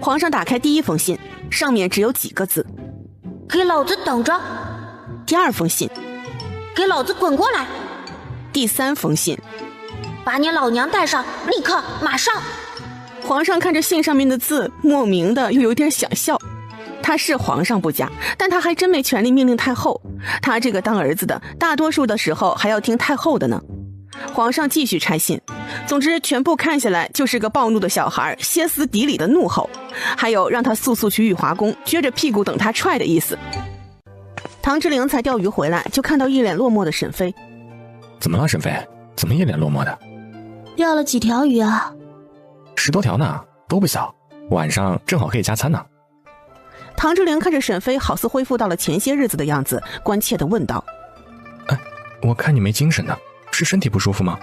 皇上打开第一封信，上面只有几个字：给老子等着。第二封信：给老子滚过来。第三封信：把你老娘带上，立刻马上。皇上看着信上面的字，莫名的又有点想笑。他是皇上不假，但他还真没权力命令太后。他这个当儿子的，大多数的时候还要听太后的呢。皇上继续拆信，总之全部看下来就是个暴怒的小孩歇斯底里的怒吼，还有让他速速去玉华宫撅着屁股等他踹的意思。唐之陵才钓鱼回来，就看到一脸落寞的沈飞。怎么了，沈飞？怎么一脸落寞的？钓了几条鱼啊？10多条呢，都不小，晚上正好可以加餐呢。唐之陵看着沈飞好似恢复到了前些日子的样子，关切地问道：我看你没精神呢，是身体不舒服吗？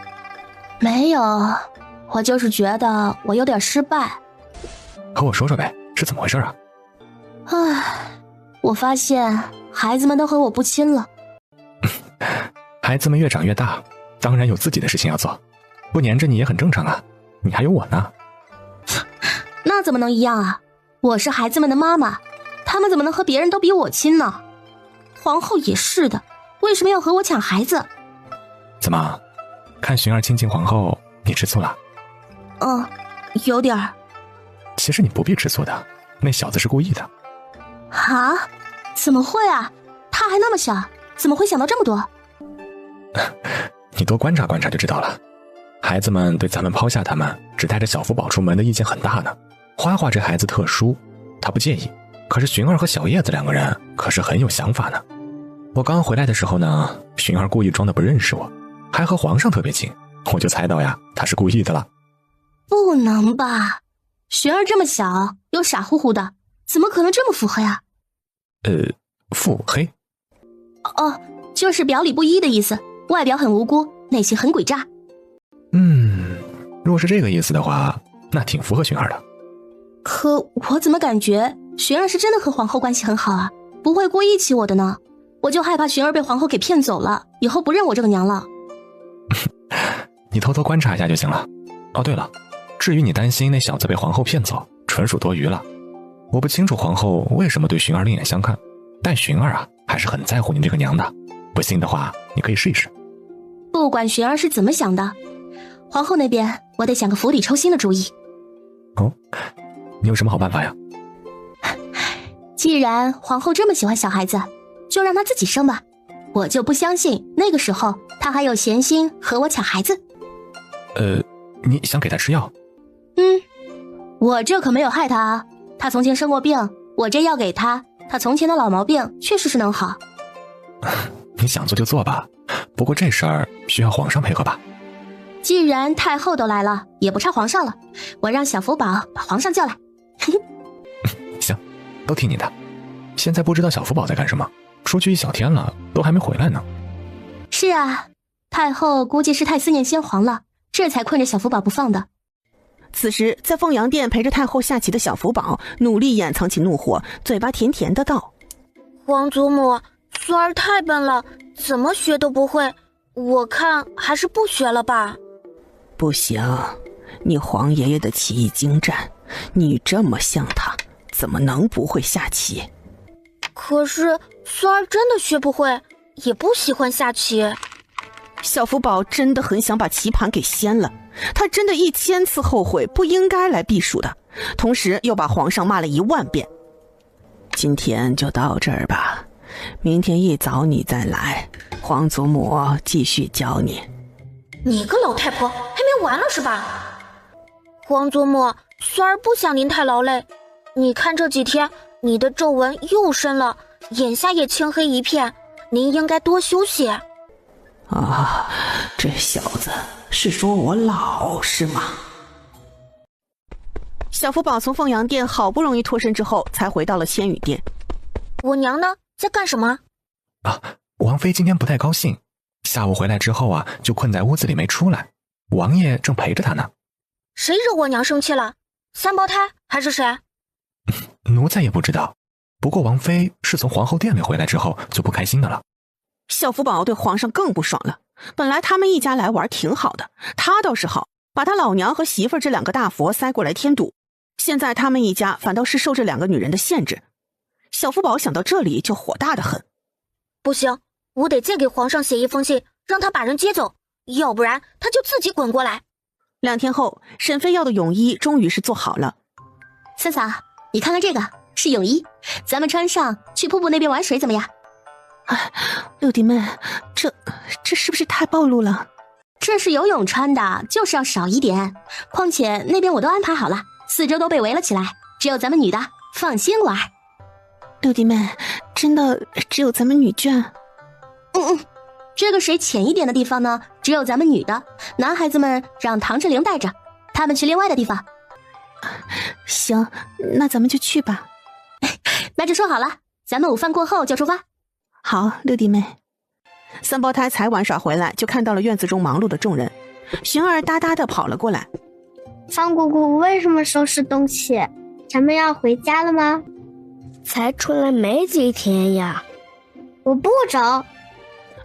没有，我就是觉得我有点失败。和我说说呗，是怎么回事啊？我发现孩子们都和我不亲了。孩子们越长越大，当然有自己的事情要做，不黏着你也很正常啊，你还有我呢。那怎么能一样啊？我是孩子们的妈妈，他们怎么能和别人都比我亲呢？皇后也是的，为什么要和我抢孩子？怎么，看寻儿亲近皇后，你吃醋了？有点儿。其实你不必吃醋的，那小子是故意的。啊？怎么会啊？他还那么小，怎么会想到这么多？你多观察观察就知道了。孩子们对咱们抛下他们，只带着小福宝出门的意见很大呢。花花这孩子特殊，他不介意，可是寻儿和小叶子2个人可是很有想法呢。我刚回来的时候呢，寻儿故意装的不认识我，还和皇上特别亲，我就猜到呀，他是故意的了。不能吧？寻儿这么小，又傻乎乎的，怎么可能这么腹黑啊？腹黑？就是表里不一的意思，外表很无辜，内心很诡诈。若是这个意思的话，那挺符合寻儿的。可我怎么感觉寻儿是真的和皇后关系很好啊，不会故意气我的呢？我就害怕寻儿被皇后给骗走了，以后不认我这个娘了。你偷偷观察一下就行了。哦，对了，至于你担心那小子被皇后骗走，纯属多余了。我不清楚皇后为什么对寻儿另眼相看，但寻儿啊，还是很在乎你这个娘的。不信的话，你可以试一试。不管寻儿是怎么想的，皇后那边我得想个釜底抽薪的主意。你有什么好办法呀？既然皇后这么喜欢小孩子，就让她自己生吧。我就不相信那个时候她还有闲心和我抢孩子。你想给她吃药？我这可没有害她啊。她从前生过病，我这药给她，她从前的老毛病确实是能好。你想做就做吧，不过这事儿需要皇上配合吧。既然太后都来了，也不差皇上了，我让小福宝把皇上叫来。行，都听你的。现在不知道小福宝在干什么，出去1小天了，都还没回来呢。是啊，太后估计是太思念先皇了，这才困着小福宝不放的。此时在凤阳殿陪着太后下棋的小福宝努力掩藏起怒火，嘴巴甜甜的道：皇祖母，孙儿太笨了，怎么学都不会，我看还是不学了吧。不行，你皇爷爷的棋艺精湛，你这么像他，怎么能不会下棋？可是孙儿真的学不会，也不喜欢下棋。小福宝真的很想把棋盘给掀了，他真的1000次后悔不应该来避暑的，同时又把皇上骂了10000遍。今天就到这儿吧，明天一早你再来，皇祖母继续教你。你个老太婆，还没完了是吧？皇祖母，孙儿不想您太劳累，你看这几天你的皱纹又深了，眼下也青黑一片，您应该多休息。这小子是说我老是吗？小福宝从凤阳殿好不容易脱身之后，才回到了千羽殿。我娘呢，在干什么？王妃今天不太高兴，下午回来之后啊，就困在屋子里没出来，王爷正陪着她呢。谁惹我娘生气了？三胞胎还是谁？奴才也不知道，不过王妃是从皇后殿里回来之后就不开心的了。小福宝对皇上更不爽了，本来他们一家来玩挺好的，他倒是好，把他老娘和媳妇儿这2个大佛塞过来添堵。现在他们一家反倒是受这2个女人的限制。小福宝想到这里就火大得很。不行，我得再给皇上写一封信，让他把人接走，要不然他就自己滚过来。2天后，沈飞要的泳衣终于是做好了。三嫂，你看看这个是泳衣，咱们穿上去瀑布那边玩水怎么样？六弟妹，这是不是太暴露了？这是游泳穿的，就是要少一点。况且那边我都安排好了，4周都被围了起来，只有咱们女的放心玩。六弟妹，真的只有咱们女眷？这个水浅一点的地方呢，只有咱们女的，男孩子们让唐志玲带着，他们去另外的地方。行，那咱们就去吧。那就说好了，咱们午饭过后就出发。好，六弟妹。3胞胎才玩耍回来，就看到了院子中忙碌的众人。寻儿哒哒的跑了过来。方姑姑为什么收拾东西？咱们要回家了吗？才出来没几天呀。我不走。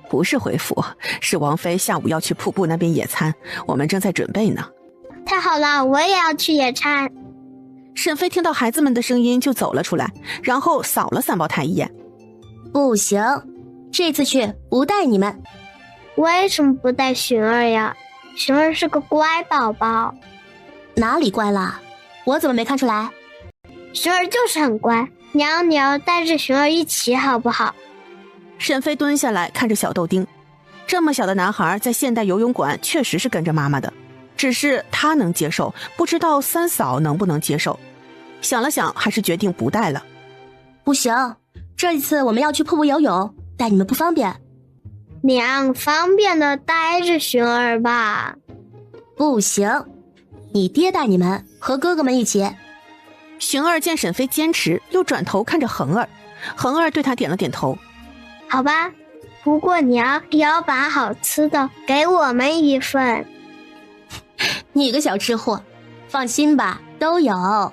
不是回府，是王妃下午要去瀑布那边野餐，我们正在准备呢。太好了，我也要去野餐。沈飞听到孩子们的声音就走了出来，然后扫了3胞胎一眼。不行，这次去不带你们。为什么不带寻儿呀？寻儿是个乖宝宝。哪里乖了？我怎么没看出来？寻儿就是很乖，娘你要带着寻儿一起好不好？沈飞蹲下来看着小豆丁，这么小的男孩在现代游泳馆确实是跟着妈妈的，只是他能接受，不知道三嫂能不能接受。想了想，还是决定不带了。不行，这一次我们要去瀑布游泳，带你们不方便。娘，方便的带着寻儿吧。不行，你爹带你们和哥哥们一起。寻儿见沈飞坚持，又转头看着恒儿，恒儿对他点了点头。好吧，不过娘也要把好吃的给我们一份。你个小吃货，放心吧，都有。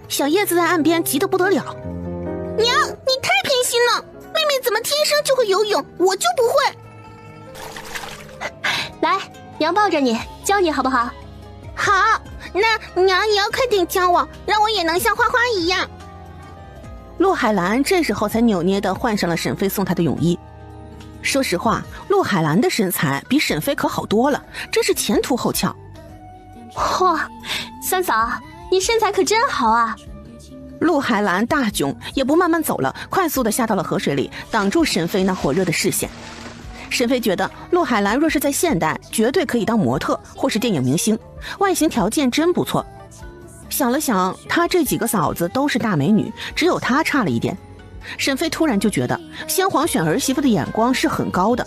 小叶子在岸边急得不得了。娘，你太偏心了，妹妹怎么天生就会游泳，我就不会。来，娘抱着你，教你好不好？好，那娘也要快点教我，让我也能像花花一样。陆海兰这时候才扭捏地换上了沈飞送她的泳衣。说实话，陆海兰的身材比沈飞可好多了，真是前凸后翘。嚯，三嫂，你身材可真好啊！陆海兰大囧，也不慢慢走了，快速地下到了河水里，挡住沈飞那火热的视线。沈飞觉得陆海兰若是在现代，绝对可以当模特或是电影明星，外形条件真不错。想了想，他这几个嫂子都是大美女，只有她差了一点。沈飞突然就觉得先皇选儿媳妇的眼光是很高的，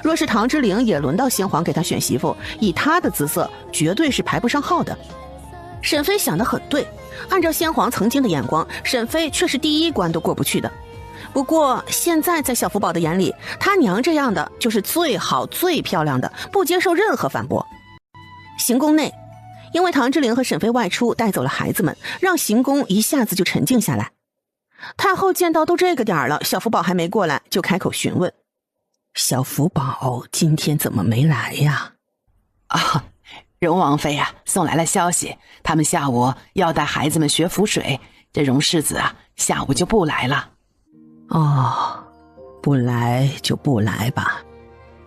若是唐之玲也轮到先皇给她选媳妇，以她的姿色绝对是排不上号的。沈飞想得很对，按照先皇曾经的眼光，沈飞却是第一关都过不去的。不过现在在小福宝的眼里，他娘这样的就是最好最漂亮的，不接受任何反驳。行宫内，因为唐之玲和沈飞外出带走了孩子们，让行宫一下子就沉静下来。太后见到都这个点了，小福宝还没过来，就开口询问：小福宝今天怎么没来呀？啊，荣王妃啊，送来了消息，他们下午要带孩子们学浮水，这荣世子啊，下午就不来了。哦，不来就不来吧，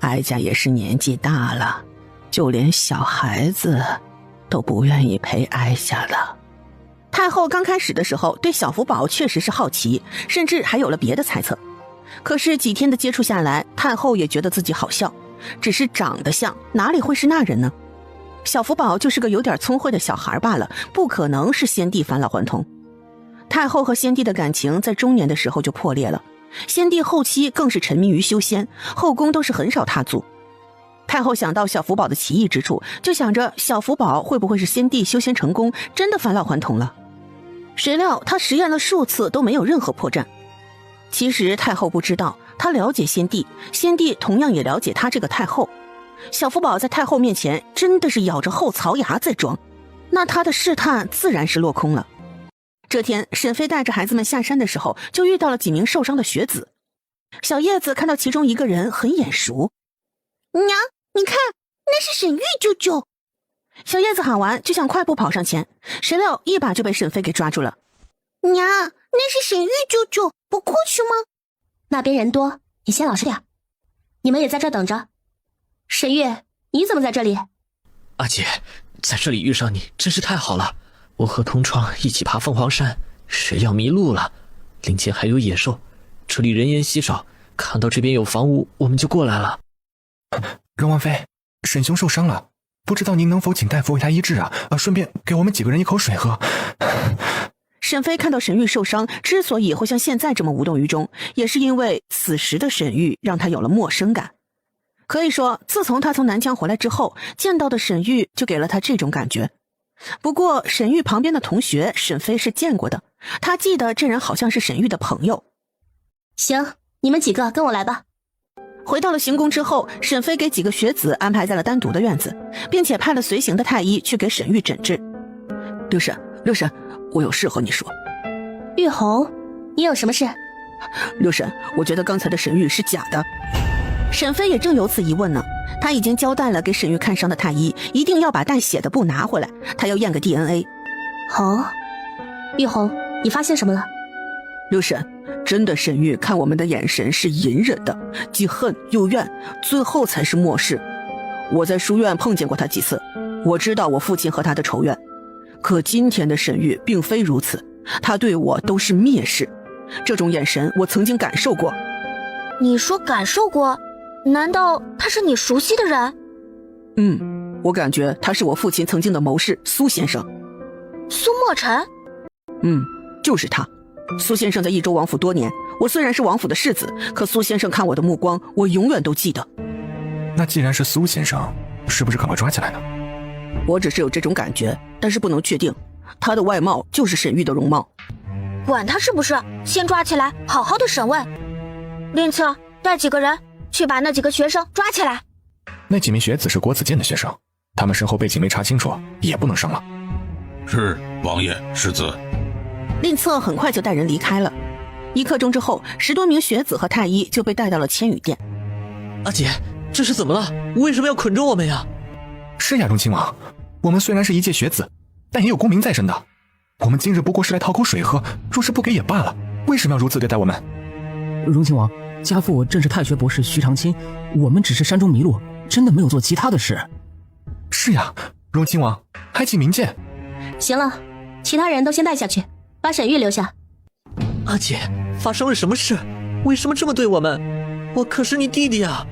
哀家也是年纪大了，就连小孩子都不愿意陪哀家了。太后刚开始的时候对小福宝确实是好奇，甚至还有了别的猜测。可是几天的接触下来，太后也觉得自己好笑，只是长得像，哪里会是那人呢？小福宝就是个有点聪慧的小孩罢了，不可能是先帝返老还童。太后和先帝的感情在中年的时候就破裂了，先帝后期更是沉迷于修仙，后宫都是很少踏足。太后想到小福宝的奇异之处，就想着小福宝会不会是先帝修仙成功，真的返老还童了。谁料他实验了数次都没有任何破绽。其实太后不知道，她了解先帝，先帝同样也了解她这个太后。小福宝在太后面前真的是咬着后槽牙在装，那他的试探自然是落空了。这天，沈飞带着孩子们下山的时候，就遇到了几名受伤的学子。小叶子看到其中一个人很眼熟，娘，你看，那是沈玉舅舅。小叶子喊完就想快步跑上前，谁料一把就被沈飞给抓住了。娘，那是沈玉舅舅，不过去吗？那边人多，你先老实点。你们也在这等着。沈玉，你怎么在这里？阿姐，在这里遇上你真是太好了。我和同窗一起爬凤凰山，谁料迷路了，林间还有野兽，这里人烟稀少，看到这边有房屋，我们就过来了。荣王妃，沈兄受伤了，不知道您能否请大夫为他医治啊？顺便给我们几个人一口水喝。沈飞看到沈玉受伤，之所以会像现在这么无动于衷，也是因为此时的沈玉让他有了陌生感。可以说，自从他从南疆回来之后，见到的沈玉就给了他这种感觉。不过沈玉旁边的同学沈飞是见过的，他记得这人好像是沈玉的朋友。行，你们几个跟我来吧。回到了行宫之后，沈飞给几个学子安排在了单独的院子，并且派了随行的太医去给沈玉诊治。六婶，我有事和你说。玉红，你有什么事？六婶，我觉得刚才的沈玉是假的。沈飞也正有此疑问呢，他已经交代了给沈玉看伤的太医，一定要把带血的布拿回来，他要验个 DNA。哦，玉红，你发现什么了？六婶，真的沈玉看我们的眼神是隐忍的，既恨又怨，最后才是漠视。我在书院碰见过他几次，我知道我父亲和他的仇怨，可今天的沈玉并非如此，他对我都是蔑视，这种眼神我曾经感受过。你说感受过？难道他是你熟悉的人？我感觉他是我父亲曾经的谋士苏先生。苏墨尘？就是他。苏先生在益州王府多年，我虽然是王府的世子，可苏先生看我的目光，我永远都记得。那既然是苏先生，是不是赶快抓起来呢？我只是有这种感觉，但是不能确定。他的外貌就是沈玉的容貌。管他是不是，先抓起来，好好的审问。令策，带几个人去把那几个学生抓起来。那几名学子是国子监的学生，他们身后背景没查清楚，也不能伤了。是，王爷，世子。令策很快就带人离开了。1刻钟之后，10多名学子和太医就被带到了千羽殿。阿姐，这是怎么了？为什么要捆住我们呀？是呀，荣亲王，我们虽然是一介学子，但也有功名在身的。我们今日不过是来讨口水喝，若是不给也罢了，为什么要如此对待我们？荣亲王，家父正是太学博士徐长卿，我们只是山中迷路，真的没有做其他的事。是呀，荣亲王，还请明鉴。行了，其他人都先带下去，把沈玉留下。阿姐，发生了什么事？为什么这么对我们？我可是你弟弟啊！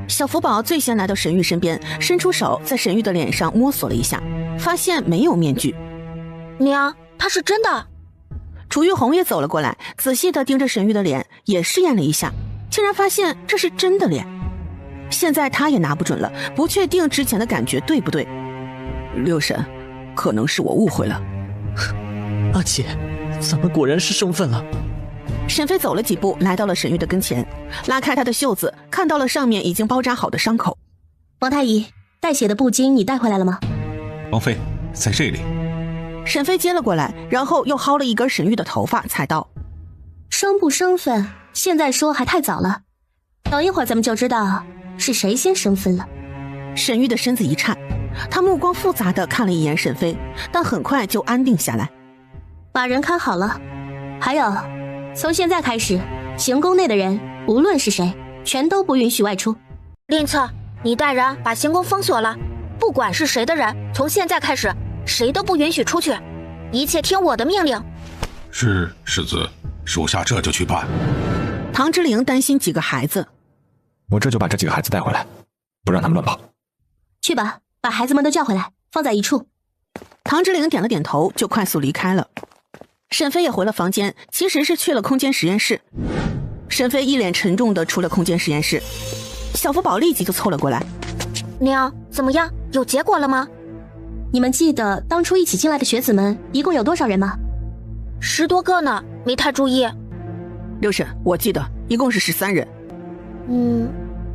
小福宝最先来到沈玉身边，伸出手在沈玉的脸上摸索了一下，发现没有面具。娘，他是真的。楚玉红也走了过来，仔细地盯着沈玉的脸，也试验了一下，竟然发现这是真的脸。现在他也拿不准了，不确定之前的感觉对不对。六婶，可能是我误会了。阿姐，咱们果然是生分了。沈飞走了几步，来到了沈玉的跟前，拉开他的袖子，看到了上面已经包扎好的伤口。王太医，带血的布巾你带回来了吗？王妃，在这里。沈飞接了过来，然后又薅了一根沈玉的头发，才道：生不生分，现在说还太早了，等一会儿咱们就知道是谁先生分了。沈玉的身子一颤，他目光复杂地看了一眼沈飞，但很快就安定下来。把人看好了，还有，从现在开始，行宫内的人无论是谁，全都不允许外出。令策，你带人把行宫封锁了，不管是谁的人，从现在开始谁都不允许出去，一切听我的命令。是，世子，属下这就去办。唐之灵担心几个孩子，我这就把这几个孩子带回来，不让他们乱跑。去吧，把孩子们都叫回来，放在一处。唐之灵点了点头，就快速离开了。沈飞也回了房间，其实是去了空间实验室。沈飞一脸沉重地出了空间实验室，小福宝立即就凑了过来，娘，怎么样？有结果了吗？你们记得当初一起进来的学子们一共有多少人吗？10多个呢，没太注意。六婶，我记得一共是13人。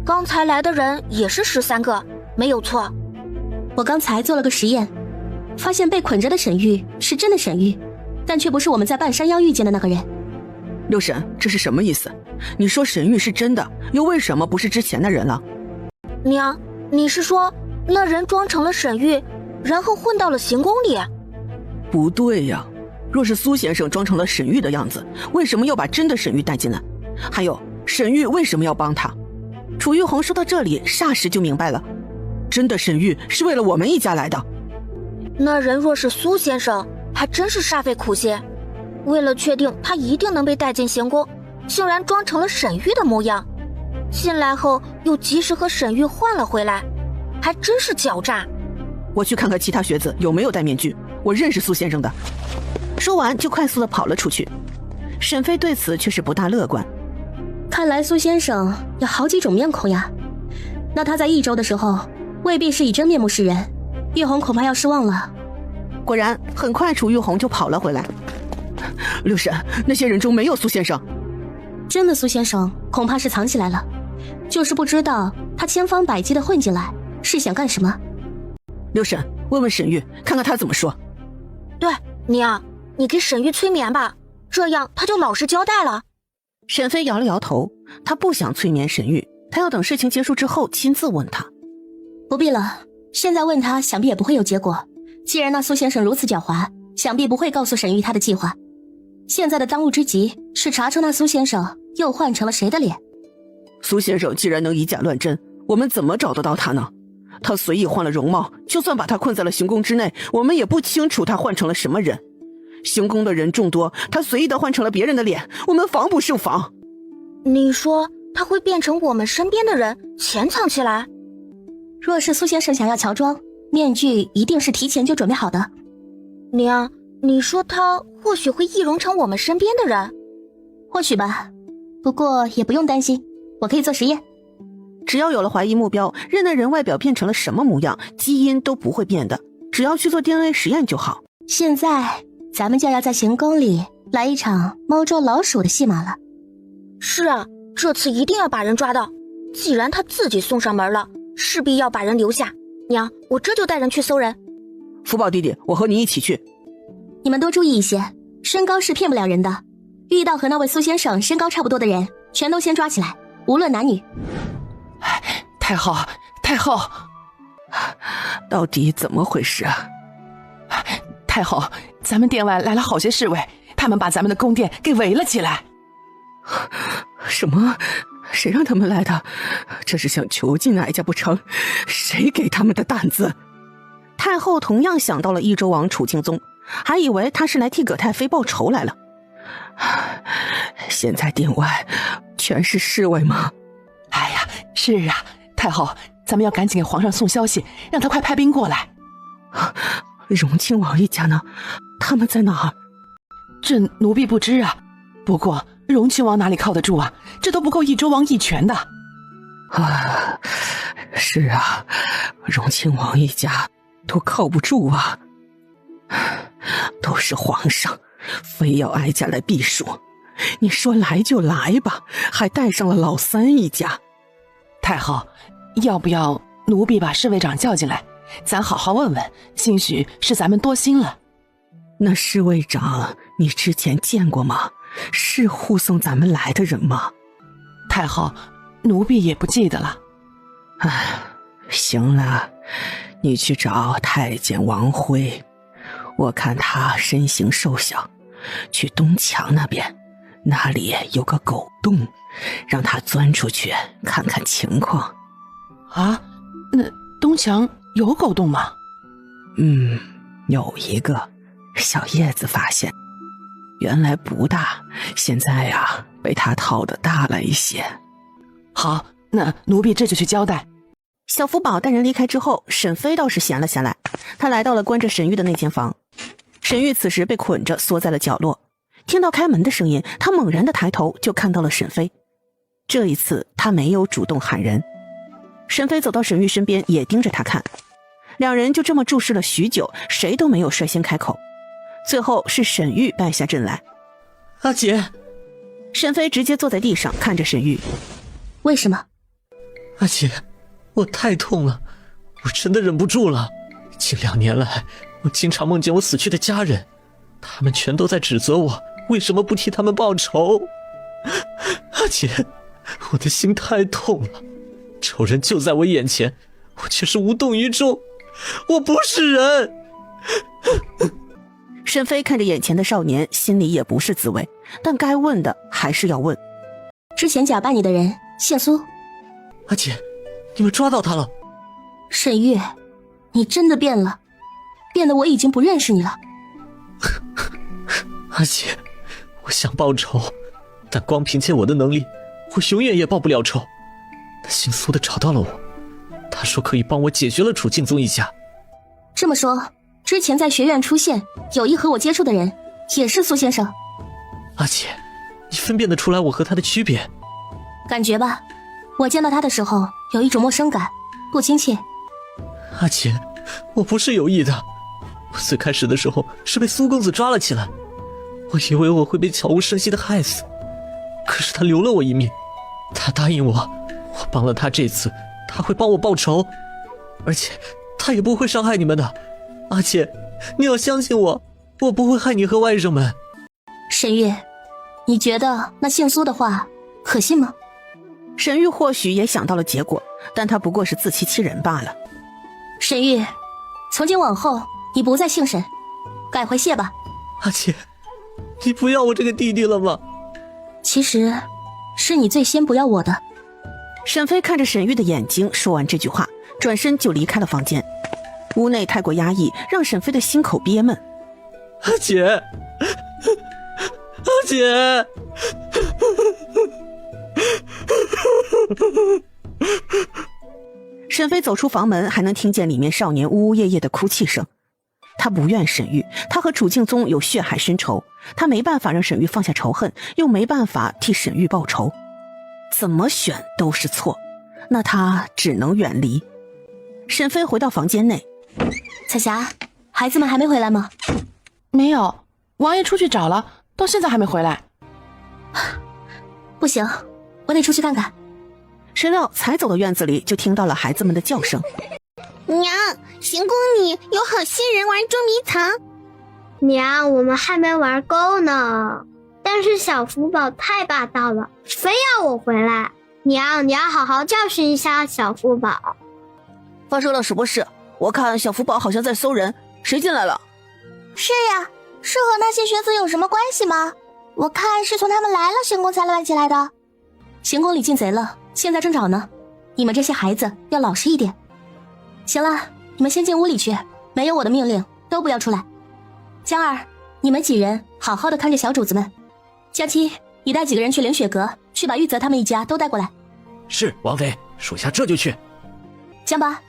刚才来的人也是13个，没有错。我刚才做了个实验，发现被捆着的沈玉是真的沈玉，但却不是我们在半山腰遇见的那个人。六婶，这是什么意思？你说沈玉是真的，又为什么不是之前的人了？娘，你是说那人装成了沈玉，然后混到了行宫里？不对呀，若是苏先生装成了沈玉的样子，为什么要把真的沈玉带进来？还有，沈玉为什么要帮他？楚玉红说到这里，霎时就明白了，真的沈玉是为了我们一家来的。那人若是苏先生，还真是煞费苦心。为了确定他一定能被带进行宫，竟然装成了沈玉的模样，进来后又及时和沈玉换了回来，还真是狡诈。我去看看其他学子有没有戴面具，我认识苏先生的。说完就快速地跑了出去。沈飞对此却是不大乐观。看来苏先生有好几种面孔呀，那他在益州的时候未必是以真面目示人，玉红恐怕要失望了。果然很快楚玉红就跑了回来。六婶，那些人中没有苏先生。真的苏先生恐怕是藏起来了，就是不知道他千方百计地混进来是想干什么。六婶，问问沈玉，看看他怎么说。对，娘，你给沈玉催眠吧，这样他就老实交代了。沈飞摇了摇头，他不想催眠沈玉，他要等事情结束之后亲自问他。不必了，现在问他想必也不会有结果。既然那苏先生如此狡猾，想必不会告诉沈玉他的计划。现在的当务之急是查出那苏先生又换成了谁的脸。苏先生既然能以假乱真，我们怎么找得到他呢？他随意换了容貌，就算把他困在了行宫之内，我们也不清楚他换成了什么人。行宫的人众多，他随意的换成了别人的脸，我们防不胜防。你说他会变成我们身边的人，潜藏起来？若是苏先生想要乔装，面具一定是提前就准备好的。娘，你说他或许会易容成我们身边的人？或许吧，不过也不用担心，我可以做实验。只要有了怀疑目标，任那人外表变成了什么模样，基因都不会变的，只要去做 DNA 实验就好。现在咱们就要在行宫里来一场猫捉老鼠的戏码了。是啊，这次一定要把人抓到。既然他自己送上门了，势必要把人留下。娘，我这就带人去搜人。福宝弟弟，我和你一起去。你们多注意一些，身高是骗不了人的。遇到和那位苏先生身高差不多的人，全都先抓起来，无论男女。太后，太后，到底怎么回事啊？太后，咱们殿外来了好些侍卫，他们把咱们的宫殿给围了起来。什么？谁让他们来的？这是想囚禁哀家不成？谁给他们的胆子？太后同样想到了益州王楚敬宗，还以为他是来替葛太妃报仇来了。现在殿外全是侍卫吗？哎呀，是啊，太后，咱们要赶紧给皇上送消息，让他快派兵过来。荣亲王一家呢？他们在哪儿？这奴婢不知啊，不过荣亲王哪里靠得住啊？这都不够益州王一拳的。啊，是啊，荣亲王一家都靠不住啊。都是皇上非要哀家来避暑，你说来就来吧，还带上了老三一家。太后，要不要奴婢把侍卫长叫进来，咱好好问问，兴许是咱们多心了。那侍卫长你之前见过吗？是护送咱们来的人吗？太后，奴婢也不记得了。唉，行了，你去找太监王辉，我看他身形瘦小，去东墙那边，那里有个狗洞，让他钻出去看看情况。啊，那东墙有狗洞吗？有一个，小叶子发现，原来不大，现在呀，被他套得大了一些。好，那奴婢这就去交代。小福宝带人离开之后，沈飞倒是闲了下来，他来到了关着沈玉的那间房。沈玉此时被捆着缩在了角落，听到开门的声音，他猛然的抬头就看到了沈飞。这一次他没有主动喊人。沈飞走到沈玉身边，也盯着他看。两人就这么注视了许久，谁都没有率先开口。最后是沈玉败下阵来。阿姐。沈飞直接坐在地上看着沈玉。为什么？阿姐，我太痛了，我真的忍不住了。近2年来，我经常梦见我死去的家人，他们全都在指责我为什么不替他们报仇。阿姐，我的心太痛了，仇人就在我眼前，我却是无动于衷，我不是人。沈飞看着眼前的少年，心里也不是滋味，但该问的还是要问。之前假扮你的人谢苏。阿姐，你们抓到他了。沈玉，你真的变了，变得我已经不认识你了。阿姐，我想报仇，但光凭借我的能力，我永远也报不了仇。那姓苏的找到了我，他说可以帮我解决了楚敬宗一家。这么说，之前在学院出现有意和我接触的人也是苏先生。阿姐，你分辨得出来我和他的区别？感觉吧，我见到他的时候有一种陌生感，不亲切。阿姐，我不是有意的，我最开始的时候是被苏公子抓了起来，我以为我会被悄无声息的害死，可是他留了我一命，他答应我帮了他这次，他会帮我报仇，而且他也不会伤害你们的。阿姐，你要相信我，我不会害你和外甥们。沈玉，你觉得那姓苏的话可信吗？沈玉或许也想到了结果，但他不过是自欺欺人罢了。沈玉，从今往后你不再姓沈，改回谢吧。阿姐，你不要我这个弟弟了吗？其实是你最先不要我的。沈飞看着沈玉的眼睛，说完这句话，转身就离开了房间。屋内太过压抑，让沈飞的心口憋闷。阿姐，阿姐。沈飞走出房门，还能听见里面少年呜呜咽咽的哭泣声。他不怨沈玉，他和楚敬宗有血海深仇，他没办法让沈玉放下仇恨，又没办法替沈玉报仇，怎么选都是错，那他只能远离。沈飞回到房间内。彩霞，孩子们还没回来吗？没有，王爷出去找了，到现在还没回来。不行，我得出去看看。谁料才走到院子里，就听到了孩子们的叫声。娘，行宫里有好些人玩捉迷藏。娘，我们还没玩够呢。但是小福宝太霸道了，非要我回来。娘，你要好好教训一下小福宝。发生了什么事？我看小福宝好像在搜人，谁进来了？是呀，是和那些学子有什么关系吗？我看是从他们来了，行宫才乱起来的。行宫里进贼了，现在正找呢。你们这些孩子要老实一点。行了，你们先进屋里去，没有我的命令都不要出来。江儿，你们几人好好的看着小主子们。江七，你带几个人去凌雪阁，去把玉泽他们一家都带过来。是，王妃，属下这就去。江八，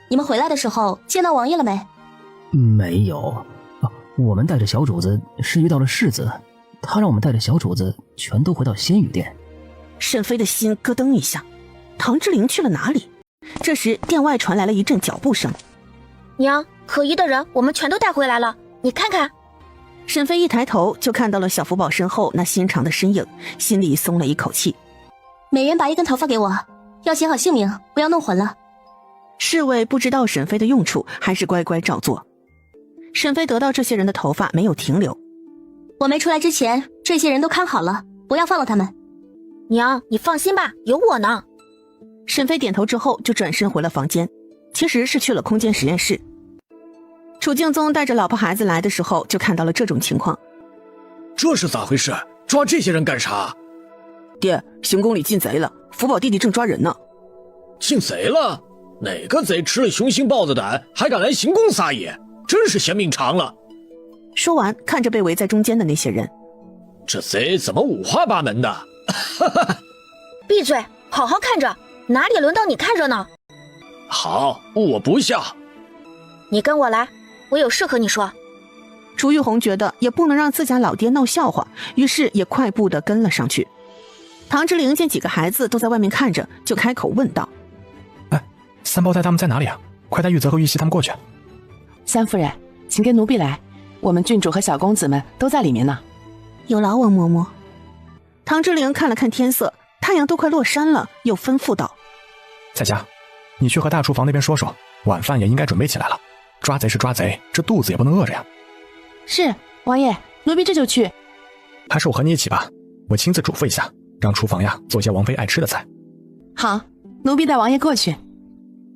你们回来的时候见到王爷了没？没有，我们带着小主子是遇到了世子，他让我们带着小主子全都回到仙羽殿。沈飞的心咯噔一下，唐之灵去了哪里？这时殿外传来了一阵脚步声。娘，可疑的人我们全都带回来了，你看看。沈飞一抬头就看到了小福宝身后那纤长的身影，心里松了一口气。每人拔一根头发给我，要写好姓名，不要弄混了。侍卫不知道沈飞的用处，还是乖乖照做。沈飞得到这些人的头发，没有停留。我没出来之前，这些人都看好了，不要放了他们。娘，你放心吧，有我呢。沈飞点头之后就转身回了房间，其实是去了空间实验室。楚敬宗带着老婆孩子来的时候，就看到了这种情况。这是咋回事？抓这些人干啥？爹，行宫里进贼了，福宝弟弟正抓人呢。进贼了？哪个贼吃了雄心豹子胆，还敢来行宫撒野？真是嫌命长了。说完，看着被围在中间的那些人，这贼怎么五花八门的？闭嘴，好好看着，哪里轮到你看热闹？好，我不笑。你跟我来，我有事和你说。楚玉红觉得也不能让自家老爹闹笑话，于是也快步地跟了上去。唐之灵见几个孩子都在外面看着，就开口问道：三胞胎他们在哪里啊？快带玉泽和玉溪他们过去。三夫人，请跟奴婢来，我们郡主和小公子们都在里面呢。有劳王嬷嬷。唐之灵看了看天色，太阳都快落山了，又吩咐道：在家，你去和大厨房那边说说，晚饭也应该准备起来了。抓贼是抓贼，这肚子也不能饿着呀。是，王爷，奴婢这就去。还是我和你一起吧，我亲自嘱咐一下，让厨房呀做些王妃爱吃的菜。好，奴婢带王爷过去。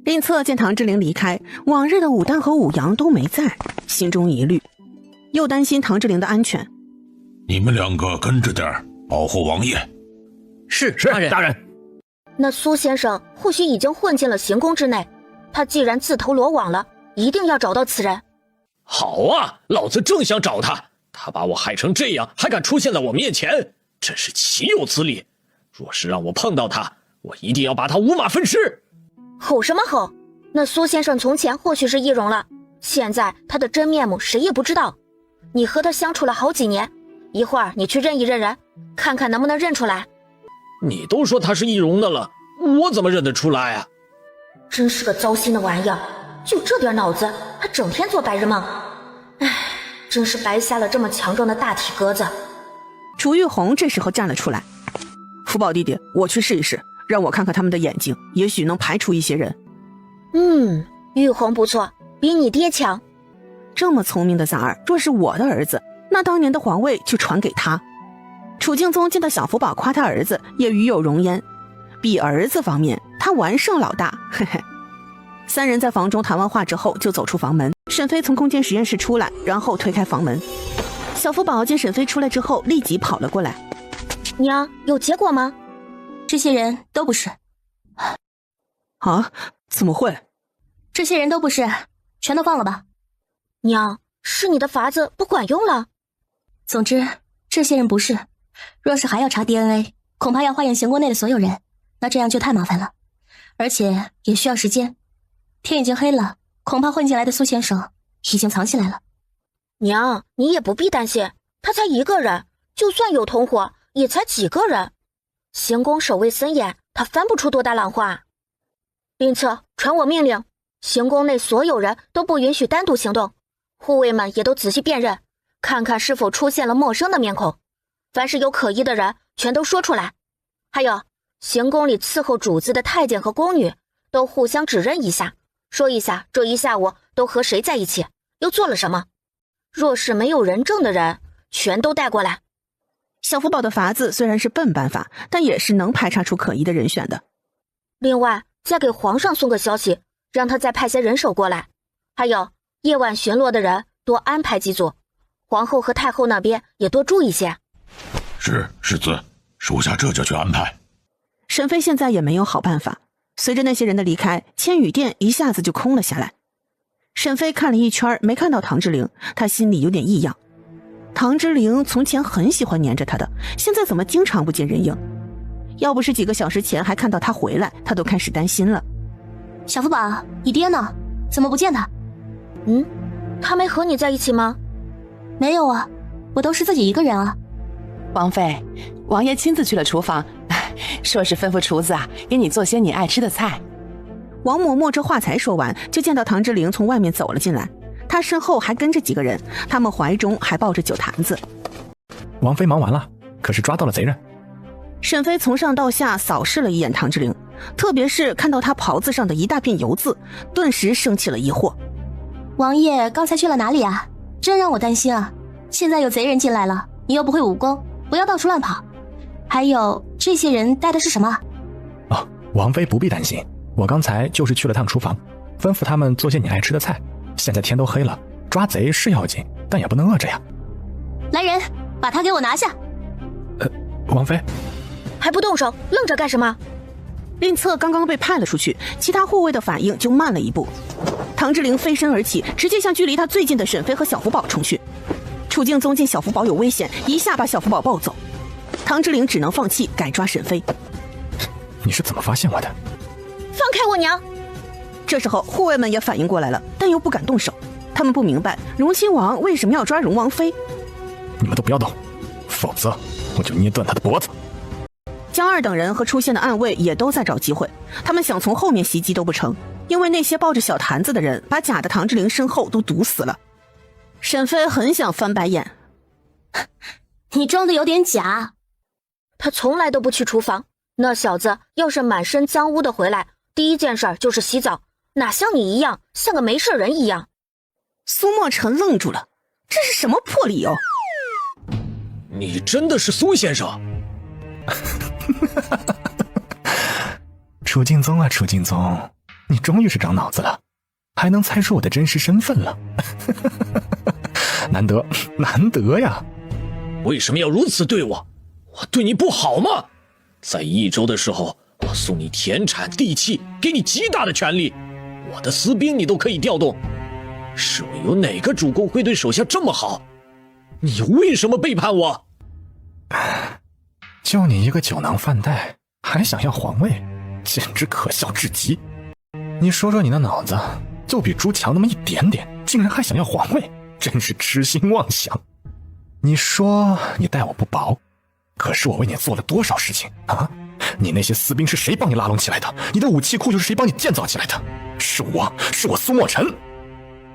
令策见唐之灵离开，往日的武丹和武阳都没在，心中疑虑，又担心唐之灵的安全。你们两个跟着点，保护王爷。是大人。那苏先生或许已经混进了行宫之内，他既然自投罗网了，一定要找到此人。好啊，老子正想找他，他把我害成这样，还敢出现在我面前，真是岂有此理！若是让我碰到他，我一定要把他五马分尸。吼什么吼？那苏先生从前或许是易容了，现在他的真面目谁也不知道。你和他相处了好几年，一会儿你去认一认人，看看能不能认出来。你都说他是易容的了，我怎么认得出来啊？真是个糟心的玩意儿，就这点脑子，还整天做白日梦。唉，真是白瞎了这么强壮的大体格子。楚玉红这时候站了出来：福宝弟弟，我去试一试，让我看看他们的眼睛，也许能排除一些人。玉红不错，比你爹强。这么聪明的崽儿，若是我的儿子，那当年的皇位就传给他。楚敬宗见到小福宝夸他儿子，也与有容焉。比儿子方面，他完胜老大，嘿嘿。三人在房中谈完话之后，就走出房门。沈飞从空间实验室出来，然后推开房门。小福宝见沈飞出来之后，立即跑了过来。娘，有结果吗？这些人都不是。啊？怎么会？这些人都不是，全都放了吧。娘，是你的法子不管用了。总之，这些人不是。若是还要查 DNA， 恐怕要化验行宫内的所有人，那这样就太麻烦了，而且也需要时间。天已经黑了，恐怕混进来的苏先生已经藏起来了。娘，你也不必担心，他才一个人，就算有同伙，也才几个人。行宫守卫森严，他翻不出多大浪花。令策，传我命令，行宫内所有人都不允许单独行动，护卫们也都仔细辨认，看看是否出现了陌生的面孔。凡是有可疑的人，全都说出来。还有，行宫里伺候主子的太监和宫女，都互相指认一下，说一下这一下午都和谁在一起，又做了什么。若是没有人证的人，全都带过来。小福宝的法子虽然是笨办法，但也是能排查出可疑的人选的。另外，再给皇上送个消息，让他再派些人手过来。还有，夜晚巡逻的人多安排几组，皇后和太后那边也多注意些。是，世子，属下这就去安排。沈飞现在也没有好办法，随着那些人的离开，千羽殿一下子就空了下来。沈飞看了一圈，没看到唐之灵，他心里有点异样。唐之灵从前很喜欢黏着他的，现在怎么经常不见人影？要不是几个小时前还看到他回来，他都开始担心了。小福宝，你爹呢？怎么不见他？他没和你在一起吗？没有啊，我都是自己一个人啊。王妃，王爷亲自去了厨房，说是吩咐厨子啊，给你做些你爱吃的菜。王嬷嬷这话才说完，就见到唐之灵从外面走了进来，他身后还跟着几个人，他们怀中还抱着酒坛子。王妃忙完了，可是抓到了贼人。沈飞从上到下扫视了一眼唐之灵，特别是看到他袍子上的一大片油渍，顿时生起了疑惑。王爷刚才去了哪里啊？真让我担心啊！现在有贼人进来了，你又不会武功，不要到处乱跑。还有，这些人带的是什么？王妃不必担心，我刚才就是去了趟厨房，吩咐他们做些你爱吃的菜。现在天都黑了，抓贼是要紧，但也不能饿着呀。来人，把他给我拿下！王妃还不动手，愣着干什么？令策刚刚被派了出去，其他护卫的反应就慢了一步。唐之灵飞身而起，直接向距离他最近的沈飞和小福宝冲去。楚敬宗见小福宝有危险，一下把小福宝抱走。唐之灵只能放弃，改抓沈飞。你是怎么发现我的？放开我娘！这时候护卫们也反应过来了，但又不敢动手。他们不明白荣亲王为什么要抓荣王妃。你们都不要动，否则我就捏断他的脖子。江二等人和出现的暗卫也都在找机会，他们想从后面袭击都不成。因为那些抱着小坛子的人把假的唐志玲身后都堵死了。沈飞很想翻白眼，你装的有点假。他从来都不去厨房，那小子要是满身脏污的回来，第一件事就是洗澡，哪像你一样像个没事人一样。苏墨尘愣住了，这是什么破理由？你真的是苏先生？楚敬宗啊，楚敬宗，你终于是长脑子了，还能猜出我的真实身份了。难得，难得呀！为什么要如此对我？我对你不好吗？在益州的时候，我送你田产地契，给你极大的权利，我的私兵你都可以调动。试问有哪个主公会对手下这么好？你为什么背叛我？就你一个酒囊饭袋，还想要皇位，简直可笑至极。你说说你的脑子，就比猪强那么一点点，竟然还想要皇位，真是痴心妄想。你说你待我不薄，可是我为你做了多少事情啊？你那些私兵是谁帮你拉拢起来的？你的武器库又是谁帮你建造起来的？是我苏墨尘。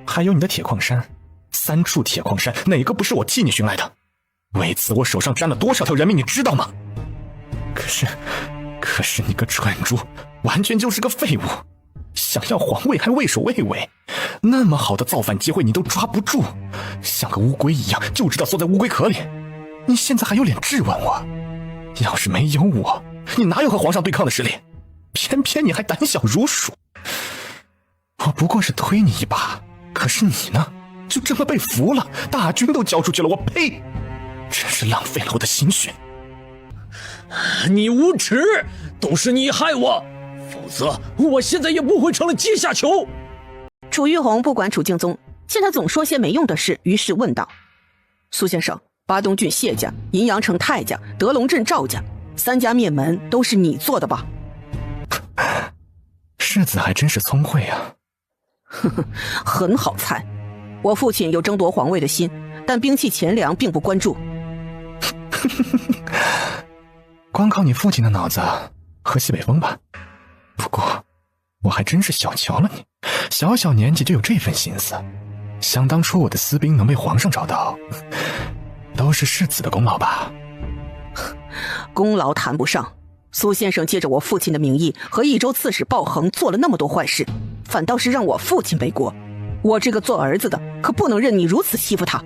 还有你的铁矿山，3处铁矿山，哪个不是我替你寻来的？为此我手上沾了多少条人命，你知道吗？可是你个蠢猪，完全就是个废物，想要皇位还畏首畏尾，那么好的造反机会你都抓不住，像个乌龟一样，就知道缩在乌龟壳里。你现在还有脸质问我？要是没有我，你哪有和皇上对抗的实力？偏偏你还胆小如鼠。我不过是推你一把，可是你呢，就这么被俘了，大军都交出去了，我呸！真是浪费了我的心血。你无耻，都是你害我，否则我现在也不会成了阶下囚。楚玉红不管楚敬宗，见他总说些没用的事，于是问道：苏先生，巴东郡谢家、银阳城泰家、德龙镇赵家3家灭门都是你做的吧？世子还真是聪慧啊。呵呵，很好猜。我父亲有争夺皇位的心，但兵器钱粮并不关注。光靠你父亲的脑子，喝西北风吧。不过，我还真是小瞧了你，小年纪就有这份心思。想当初我的私兵能被皇上找到，都是世子的功劳吧？功劳谈不上，苏先生借着我父亲的名义和益州刺史鲍恒做了那么多坏事，反倒是让我父亲背锅。我这个做儿子的可不能任你如此欺负他。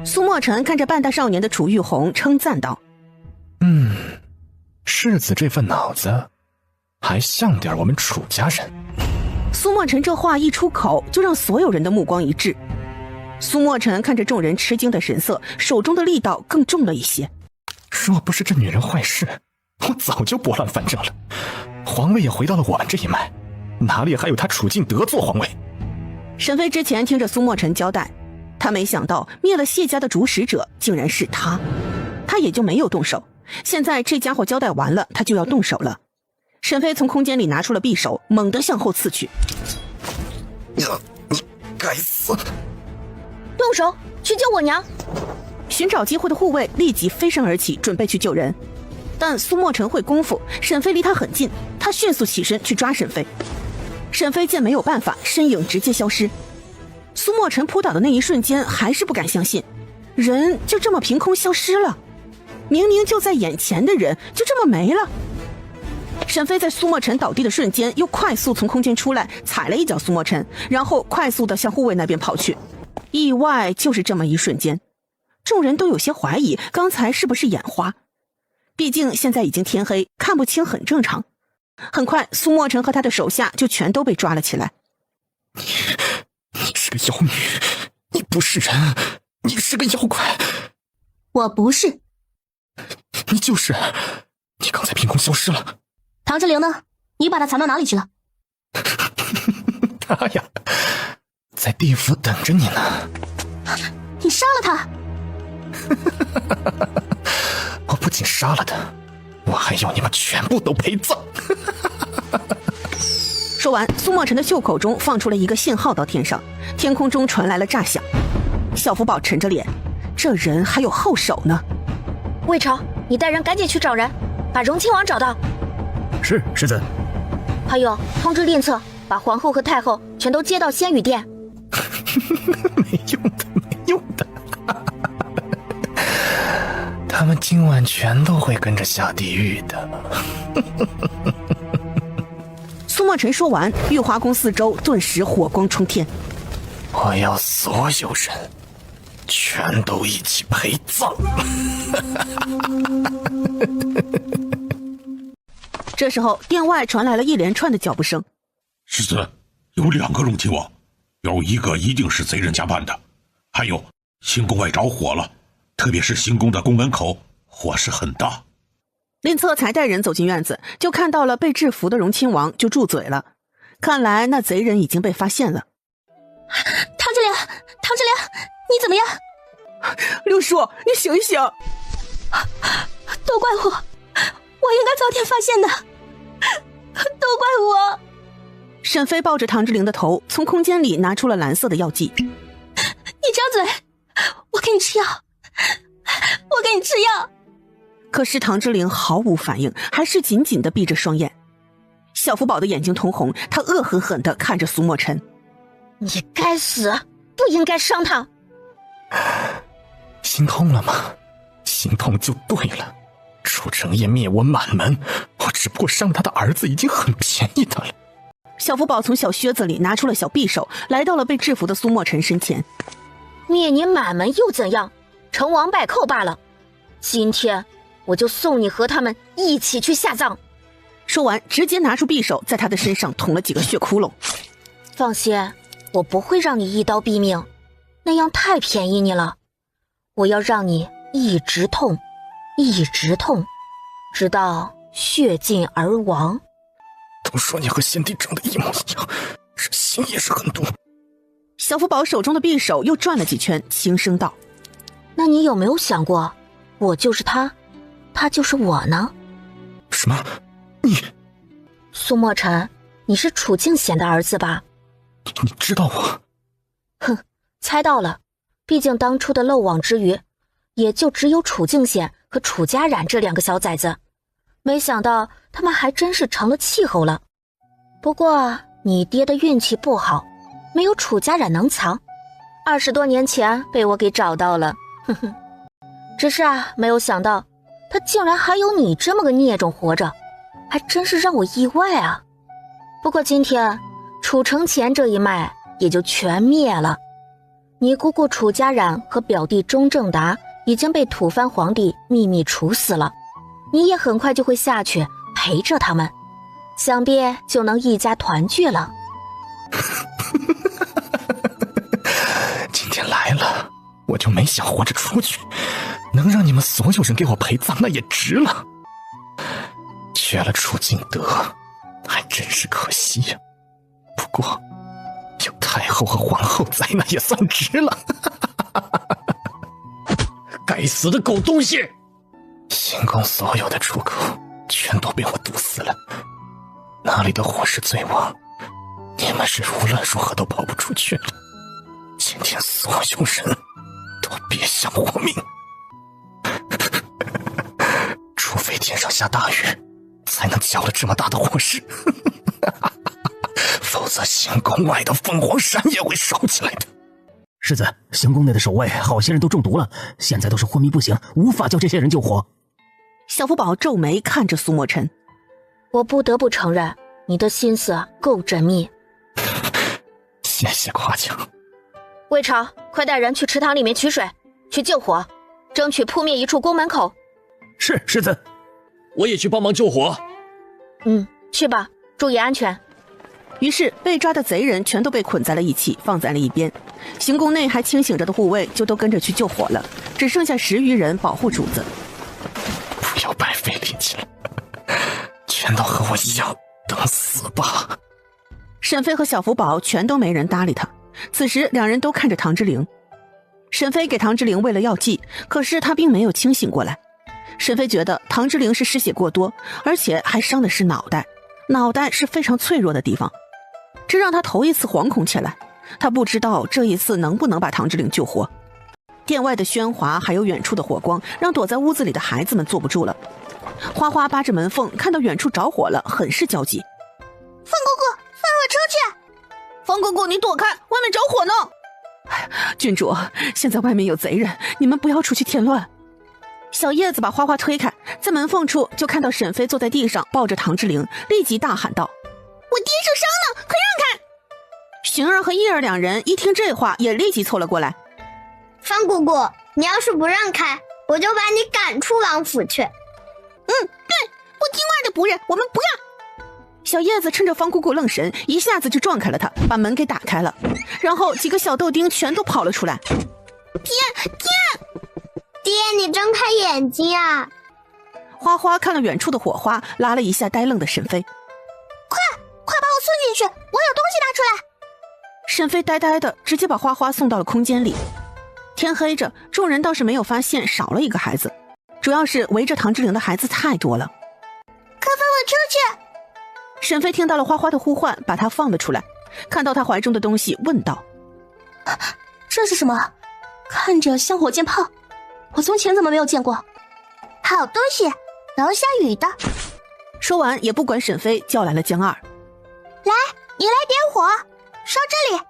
苏墨尘看着半大少年的楚玉红，称赞道：世子这份脑子还像点我们楚家人。苏墨尘这话一出口，就让所有人的目光一致。苏墨尘看着众人吃惊的神色，手中的力道更重了一些。若不是这女人坏事，我早就拨乱反正了，皇位也回到了我们这一脉，哪里还有他楚敬德做皇位？沈飞之前听着苏墨尘交代，他没想到灭了谢家的主使者竟然是他，他也就没有动手。现在这家伙交代完了，他就要动手了。沈飞从空间里拿出了匕首，猛地向后刺去。你该死！动手去救我娘！寻找机会的护卫立即飞身而起，准备去救人。但苏墨尘会功夫，沈飞离他很近，他迅速起身去抓沈飞。沈飞见没有办法，身影直接消失。苏墨尘扑倒的那一瞬间，还是不敢相信，人就这么凭空消失了。明明就在眼前的人，就这么没了。沈飞在苏墨尘倒地的瞬间，又快速从空间出来，踩了一脚苏墨尘，然后快速地向护卫那边跑去。意外就是这么一瞬间，众人都有些怀疑刚才是不是眼花。毕竟现在已经天黑，看不清很正常。很快，苏墨尘和他的手下就全都被抓了起来。你是个妖女，你不是人，你是个妖怪。我不是。你就是，你刚才凭空消失了。唐志玲呢？你把她藏到哪里去了？她呀，在地府等着你呢。你杀了她？我不仅杀了她，我还要你们全部都陪葬。说完，苏墨尘的袖口中放出了一个信号到天上，天空中传来了炸响。小福宝沉着脸，这人还有后手呢。魏朝，你带人赶紧去找人，把荣亲王找到。是，世子。还有，通知吝策，把皇后和太后全都接到仙羽殿。没用的，没用的。他们今晚全都会跟着下地狱的。苏墨尘说完，玉华宫四周顿时火光冲天。我要所有人全都一起陪葬。这时候，殿外传来了一连串的脚步声。世子，有2个荣亲王，有一个一定是贼人家办的，还有行宫外着火了，特别是行宫的宫门口，火势很大。林策才带人走进院子，就看到了被制服的荣亲王，就住嘴了。看来那贼人已经被发现了。唐之灵，唐之灵，你怎么样？六叔，你醒一醒！都怪我，我应该早点发现的，都怪我。沈飞抱着唐之灵的头，从空间里拿出了蓝色的药剂。你张嘴，我给你吃药，我给你吃药。可是唐之灵毫无反应，还是紧紧地闭着双眼。小福宝的眼睛通红，他恶狠狠地看着苏墨尘。你该死，不应该伤他。心痛了吗？心痛就对了。楚成业灭我满门，我只不过伤了他的儿子，已经很便宜的了。小福宝从小靴子里拿出了小匕首，来到了被制服的苏墨尘身前。灭你满门又怎样？成王败寇罢了。今天我就送你和他们一起去下葬。说完，直接拿出匕首，在他的身上捅了几个血窟窿。放心，我不会让你一刀毙命，那样太便宜你了。我要让你一直痛，一直痛，直到血尽而亡。都说你和先帝长得一模一样，这心也是很毒。小福宝手中的匕首又转了几圈，轻声道：那你有没有想过，我就是他，他就是我呢？什么？你？苏墨尘，你是楚敬显的儿子吧？你知道我？哼，猜到了。毕竟当初的漏网之鱼，也就只有楚敬显和楚家染这2个小崽子。没想到他们还真是成了气候了。不过你爹的运气不好，没有楚家染能藏，20多年前被我给找到了。哼哼，只是没有想到他竟然还有你这么个孽种活着，还真是让我意外啊。不过今天楚承乾这一脉也就全灭了。你姑姑楚家染和表弟钟正达已经被吐蕃皇帝秘密处死了，你也很快就会下去陪着他们，想必就能一家团聚了。今天来了，我就没想活着出去，能让你们所有人给我陪葬，那也值了。缺了楚敬德，还真是可惜呀。不过有太后和皇后在，那也算值了。该死的狗东西！行宫所有的出口全都被我堵死了，那里的火势最旺，你们是无论如何都跑不出去了。今天所有人都别想活命，除非天上下大雨，才能搅了这么大的火势。否则行宫外的凤凰山也会烧起来的。世子，行宫内的守卫好些人都中毒了，现在都是昏迷不醒，无法将这些人救活。小福宝皱眉看着苏墨尘，我不得不承认，你的心思够缜密。谢谢夸奖。魏朝，快带人去池塘里面取水，去救火，争取扑灭一处宫门口。是，世子。我也去帮忙救火。去吧，注意安全。于是被抓的贼人全都被捆在了一起，放在了一边。行宫内还清醒着的护卫就都跟着去救火了，只剩下10余人保护主子。不要白费力气了，全都和我一样等死吧。沈飞和小福宝全都没人搭理他。此时2人都看着唐之灵。沈飞给唐之灵喂了药剂，可是他并没有清醒过来。沈飞觉得唐之灵是失血过多，而且还伤的是脑袋，脑袋是非常脆弱的地方，这让他头一次惶恐起来。他不知道这一次能不能把唐之灵救活。殿外的喧哗还有远处的火光，让躲在屋子里的孩子们坐不住了。花花扒着门缝，看到远处着火了，很是焦急。凤姑姑，放我出去！方姑姑，你躲开，外面着火呢！郡主，现在外面有贼人，你们不要出去添乱。小叶子把花花推开，在门缝处就看到沈飞坐在地上抱着唐之灵，立即大喊道：我爹受伤了，快让开！寻儿和叶儿两人一听这话，也立即凑了过来。方姑姑，你要是不让开，我就把你赶出王府去。对，不听话的仆人，我们不要。小叶子趁着方姑姑愣神，一下子就撞开了他，把门给打开了，然后几个小豆丁全都跑了出来。爹，你睁开眼睛啊！花花看了远处的火花，拉了一下呆愣的沈飞。快把我送进去，我有东西拿出来。沈飞呆呆的直接把花花送到了空间里。天黑着，众人倒是没有发现少了一个孩子，主要是围着唐之灵的孩子太多了。快放我出去！沈飞听到了花花的呼唤，把她放了出来，看到她怀中的东西，问道：这是什么？看着像火箭炮，我从前怎么没有见过？好东西，能下雨的。说完也不管沈飞，叫来了江二。来，你来点火，烧这里。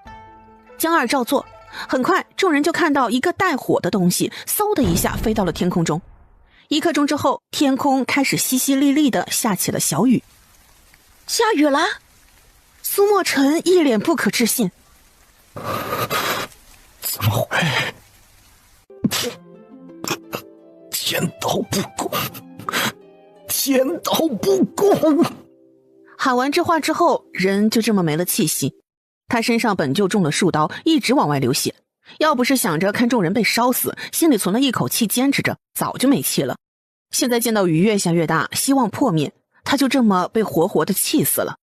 江二照做，很快众人就看到一个带火的东西嗖的一下飞到了天空中。1刻钟之后，天空开始淅淅沥沥的下起了小雨。下雨了？苏墨尘一脸不可置信。怎么会？天道不公！天道不公！喊完这话之后，人就这么没了气息。他身上本就中了数刀，一直往外流血，要不是想着看众人被烧死，心里存了一口气坚持着，早就没气了。现在见到雨越下越大，希望破灭，他就这么被活活的气死了。